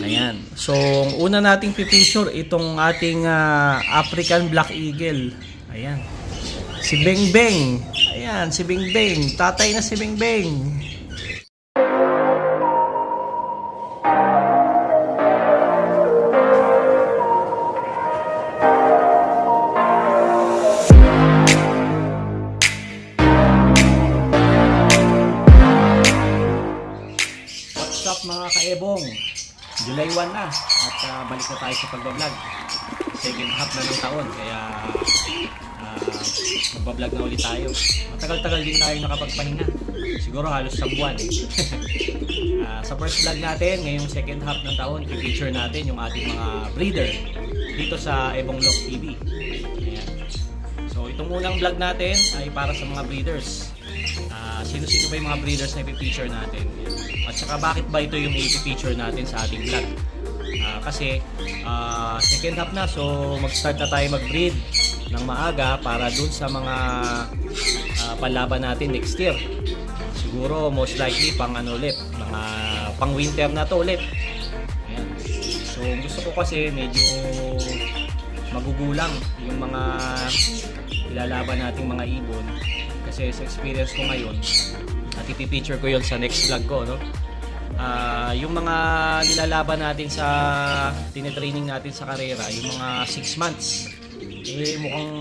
Ayan. So, una nating pipicture itong ating African Black Eagle. Ayan. Si Beng Beng. Ayan, si Beng Beng. Tatay na si Beng Beng. What's up mga kaebong? July 1 na at balik na tayo sa pagbablog. Second half na ng taon kaya magbablog na ulit tayo. Matagal-tagal din tayo nakapagpahinga. Siguro halos sa buwan sa first vlog natin ngayong second half ng taon, i-feature natin yung ating mga breeder dito sa Ebong Lock TV. Ayan. So itong unang vlog natin ay para sa mga breeders. Sino-sino ba yung mga breeders na i-feature natin? At saka bakit ba ito yung i-feature natin sa ating vlog? Kasi second half na, so mag-start na tayo mag-breed ng maaga para dun sa mga panlaban natin next year. Siguro most likely pang ano ulit, mga pang winter na to ulit. Ayan. So gusto ko kasi medyo magugulang yung mga ilalaban nating mga ibon. Kasi sa experience ko ngayon at ipipicture ko yun sa next vlog ko, no? Yung mga nilalaban natin sa tinetraining natin sa karera, yung mga 6 months mukhang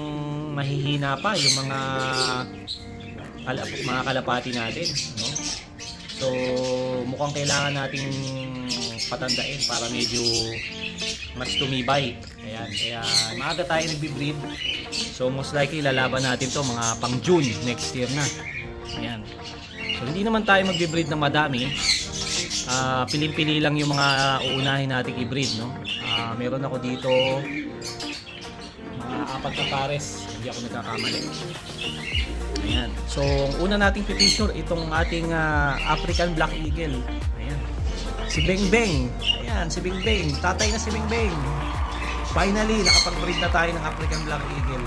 mahihina pa yung mga kalapati natin, no? So mukhang kailangan nating patandain para medyo mas tumibay. Ayan, kaya maaga tayo nagbi-breed. So most likely lalaban natin to mga pang June next year na. Ayan. So hindi naman tayo magbi-breed ng madami. Piling-pili lang yung mga uunahin nating i-breed, no? Meron ako dito mga 4 na pares, hindi ako nagkakamali. Ayan. So una nating pipicture itong ating African Black Eagle. Ayan. Si Beng Beng. Ayan, si Beng Beng. Tatay na si Beng Beng. Finally, nakapag-breed na tayo ng African Black Eagle.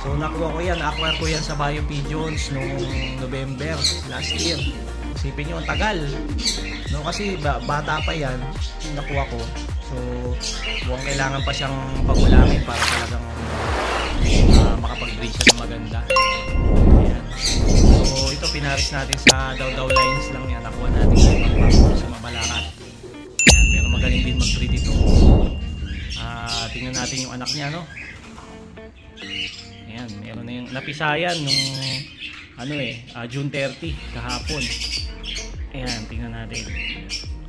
So nakuha ko yan, acquire ko yan sa Bio Pigeons noong November last year. Isipin nyo, ang tagal. No, kasi bata pa yan, nakuha ko. So mukhang kailangan pa siyang pagulangin para talagang makapag-breed siya ng maganda. Ayan. So ito, pinaris natin sa Daw Lines lang yan. Nakuha natin sa Mabalakat. Ayan, pero magaling din mag-breed ito. Tingnan natin yung anak niya, no? Ayan, meron na yung napisayan nung June 30 kahapon. Ayan, tingnan natin.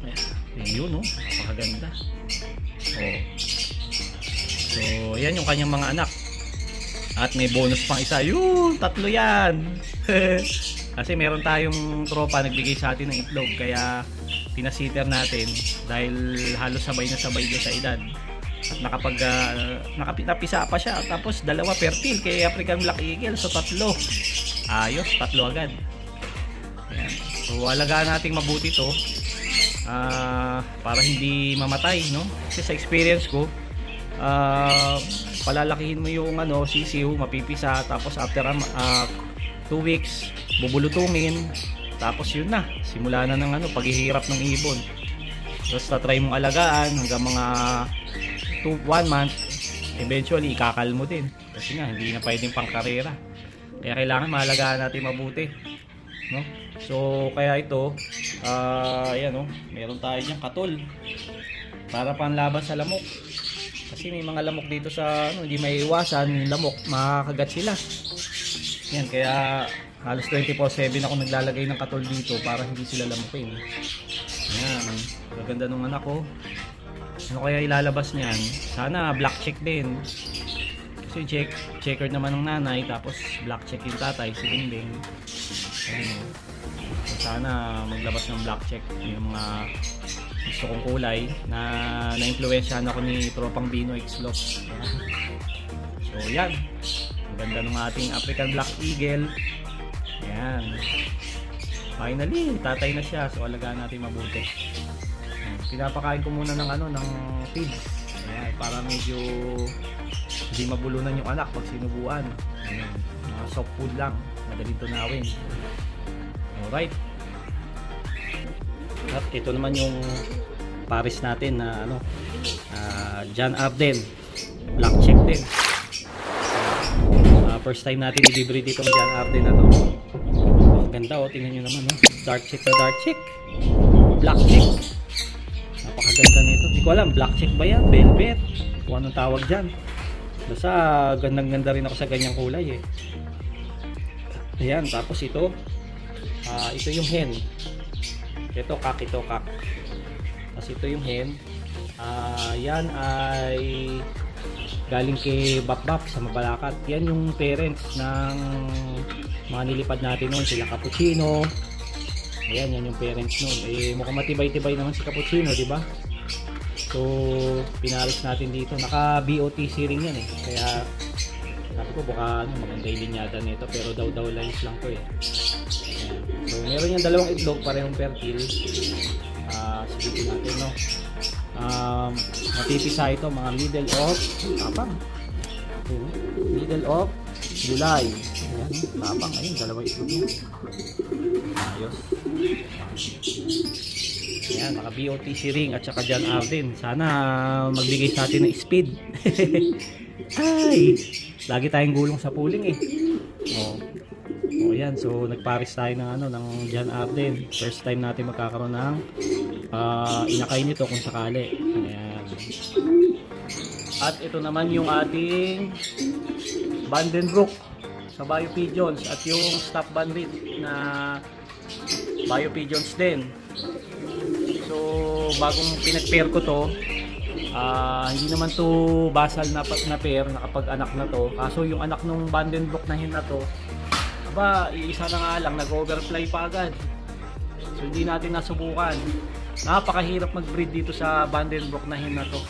Ayan, yun, no? Napakaganda. So ayan yung kanyang mga anak. At may bonus pang isa. Yun, 3 yan. Kasi meron tayong tropa nagbigay sa atin ng itlog, kaya pinasiter natin dahil halos sabay na sabay doon sa edad. At napisa pa siya. Tapos 2 fertile kay African Black Eagle. So 3. Ayos, 3 agad. Ayan. So alagaan nating mabuti to para hindi mamatay, no? Kasi sa experience ko, palalakihin mo yung sisiw, mapipisa, tapos after 2 weeks bubulutungin, tapos yun na, simula na ng paghihirap ng ibon. Tapos try mong alagaan hanggang mga 1 month, eventually ikakal mo din kasi nga hindi na pwedeng pang karera, kaya kailangan maalagaan natin mabuti, no? So kaya ito ayan, no? Meron tayo dyan katol para panlaban sa lamok, kasi may mga lamok dito sa hindi may iwasan yung lamok, makakagat sila. Yan, kaya halos 24/7 ako naglalagay ng katol dito para hindi sila lamukin. Yan, maganda nung anak ko. Ano kaya ilalabas niyan? Sana black check din. Kasi checker naman ng nanay, tapos black check yung tatay, si Beng Beng. Ayun. So sana maglabas ng black check yung mga gusto kong kulay na na-influensyahan ako ni Tropang Bino X-Lock. So yan, ang ganda ng ating African Black Eagle. Yan, finally tatay na siya, so alagaan natin mabuti. Pinapakain ko muna ng feeds. Ayan, para medyo hindi mabulunan yung anak pag sinubuan. Ayan, mga soft food lang, madaling tunawin. Alright. At ito naman yung pares natin na ano, John Arden black check din. First time natin i-breed itong John Arden na to. Ang ganda oh, tingnan nyo naman oh. Dark check na dark check, black check, napakaganda nito. Hindi ko alam black check ba yan, velvet, kung anong tawag dyan. Basta gandang ganda rin ako sa ganyang kulay eh. Ayan, tapos ito ito yung hen, ito kak, tapos ito yung hen. Yan ay galing kay Bap sa Mabalacat. Yan yung parents ng mga nilipad natin noon, sila Cappuccino. Ayan, yan yung parents noon. Eh, mukhang matibay-tibay naman si Cappuccino, di ba? So, pinaris natin dito. Naka BOTC ring yan eh. Kaya, sabi ko baka maganda yung linyada nito. Pero daw lines lang to eh. Ayan. So, meron yung dalawang itlog, parehong fertile. Sige natin, no? Mapipisa ito mga middle of July. Ayan, tapang. Ayun, dalawang itlog mo. Ayos. Ayan, naka BOTC ring at saka John Arden. Sana magbigay sa atin ng speed. Ay, lagi tayong gulong sa pooling eh. Ayan, so nagpares tayo ng ano, ng John Arden. First time natin magkakaroon ng inakay nito kung sakali. Ayan. At ito naman yung ating Vandenbroek sa Bio Pigeons at yung Stop Bandit na Bio Pigeons din. So bagong pinag-pair ko to, hindi naman to basal na pair, nakapag-anak na to. Kaso yung anak nung Vandenbroek na hin na to, isa na nga lang, nag-overfly pa agad. So hindi natin nasubukan. Napakahirap mag-breed dito sa Vandenbroek na hen na to.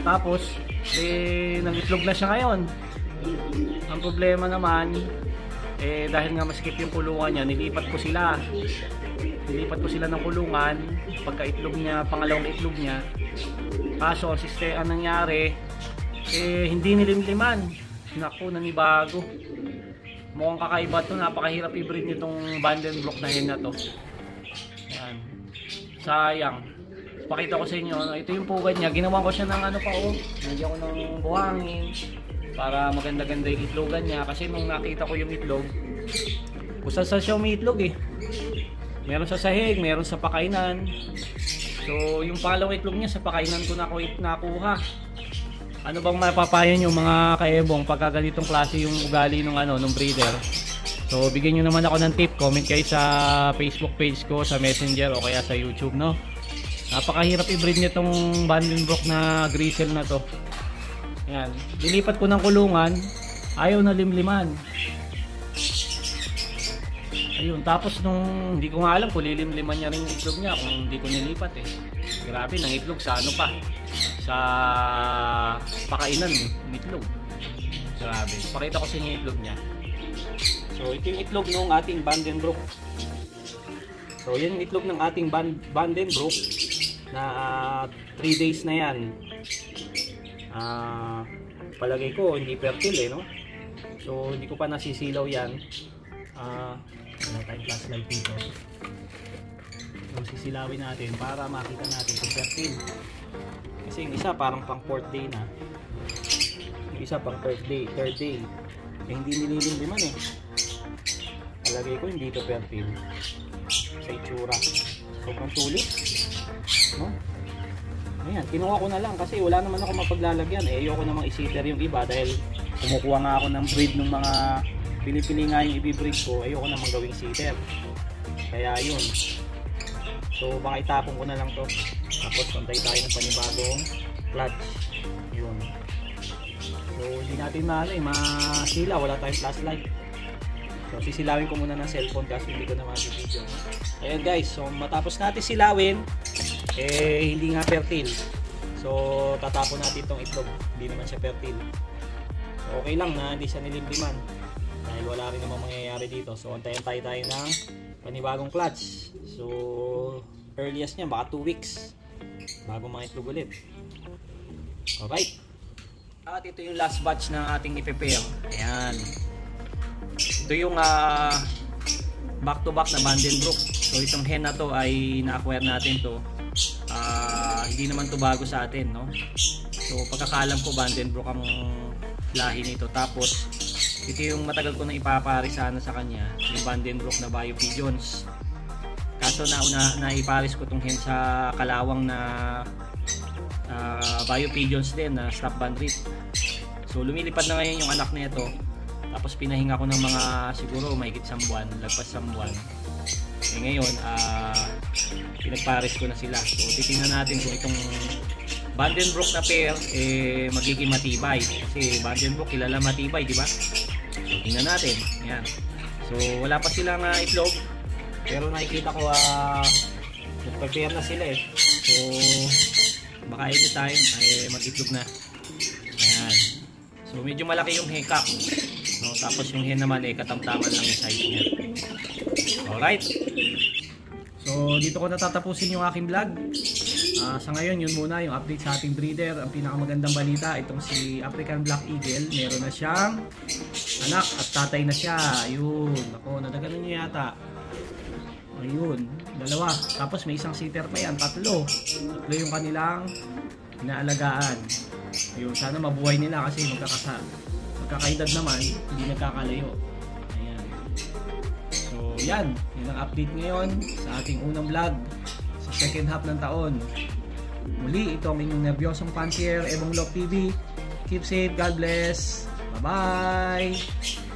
Tapos, nag-itlog na siya ngayon. Ang problema naman, dahil nga masikip yung kulungan niya, nilipat ko sila ng kulungan pagka-itlog niya, pangalawang itlog niya. Kaso, ang nangyari, hindi nilimliman. Naku, nanibago. Mukhang kakaiba to, napakahirap i-breed nitong Vandenbroek na hen na to. Yan. Sayang. Pakita ko sa inyo, ito yung pugad niya. Ginawa ko siya ng ano pa oh. Nagyan ko ng buhangin para maganda-ganda yung itlogan niya. Kasi nung nakita ko yung itlog, kusa sa siya umiitlog eh. Meron sa sahig, meron sa pakainan. So yung pangalawang itlog niya sa pakainan ko nakuha. Ano bang mapapayo nyo mga kaebong pagka ganitong klase yung ugali nung breeder? So bigyan nyo naman ako ng tip, comment kayo sa Facebook page ko, sa Messenger o kaya sa YouTube, no? Napakahirap i-breed nitong Vandenbroek na Grizzle na to. Ayan, dilipat ko ng kulungan, ayaw na limliman. Ayun, tapos nung hindi ko nga alam kung lilimliman niya rin yung itlog niya kung hindi ko nilipat eh. Grabe, nang itlog sa ano pa, sa pakainan yung itlog. Grabe, pakita ko sa inyo yung itlog niya. So ito yung itlog ng ating Vandenbroek. So yan yung itlog ng ating Vandenbroek na 3 days na yan. Palagay ko hindi fertile eh, no? So hindi ko pa nasisilaw yan. Wala tayong flashlight dito. So sisilawin natin para makita natin kung fertile. Kasi yung isa parang pang 4th day na, yung isa pang 3rd day eh, hindi nililimliman eh. Palagay ko hindi ito fertile sa itsura. Sobrang sulit, no? Ayan, kinuha ko na lang kasi wala naman ako mapaglalagyan eh. Ayoko namang i-sitter yung iba dahil kumukuha nga ako ng breed ng mga pili-pili nga yung i-breed ko. Ayoko namang gawing sitter, kaya yun. So baka itapon ko na lang to, tapos pantay tayo ng panibagong clutch. Yun. So hindi natin masila, wala tayong flashlight. So sisilawin ko muna ng cellphone kasi hindi ko na ma-video. Ayan guys, so matapos natin silawin, hindi nga fertile. So tatapon natin itong itlog, hindi naman siya fertile. So okay lang na hindi siya nilimliman dahil wala rin namang mangyayari dito. So antayin tayo ng panibagong clutch. So earliest niya baka 2 weeks bago mga itlog ulit. Alright, at ito yung last batch ng ating i-prepare. Ayan, ito yung back to back na Vandenbroek. So itong hen na to ay na-acquire natin to hindi naman to bago sa atin, no? So pagkakaalam ko Vandenbroek ang lahi nito. Tapos ito yung matagal ko na ipapari sana sa kanya, yung Vandenbroek na Bio Pigeons. Kaso naiparis ko tong hen sa kalawang na Bio Pigeons din na stop band rip. So lumilipad na ngayon yung anak nito. Tapos pinahinga ko ng mga siguro mahigit 1 buwan, lagpas 1 buwan. Eh ngayon, pinagpares ko na sila. So titingnan natin kung itong Vandenbroek na pair magiging matibay. Kasi Vandenbroek kilala matibay, di ba? So tingnan natin. Ayan. So wala pa silang itlog. Pero nakikita ko nag-prepare na sila eh. So baka anytime ay mag-itlog na. Ayan. So medyo malaki yung hekak. No, tapos yung hen naman katamtaman lang yung size niya. Alright. So dito ko natatapusin yung aking vlog. Sa ngayon yun muna yung update sa ating breeder. Ang pinakamagandang balita, itong si African Black Eagle, meron na siyang anak at tatay na siya. Ayun. Ako, nadaganan nyo yata. Ayun, 2. Tapos may isang sitter pa yan, 3. 3 yung kanilang inaalagaan. Ayun, sana mabuhay nila kasi magkakaedad naman, hindi nagkakalayo. Ayan. So yan ang update ngayon sa ating unang vlog sa second half ng taon. Muli, ito ang inyong nervyosong Pantier, Ebong Love TV. Keep safe, God bless. Bye bye.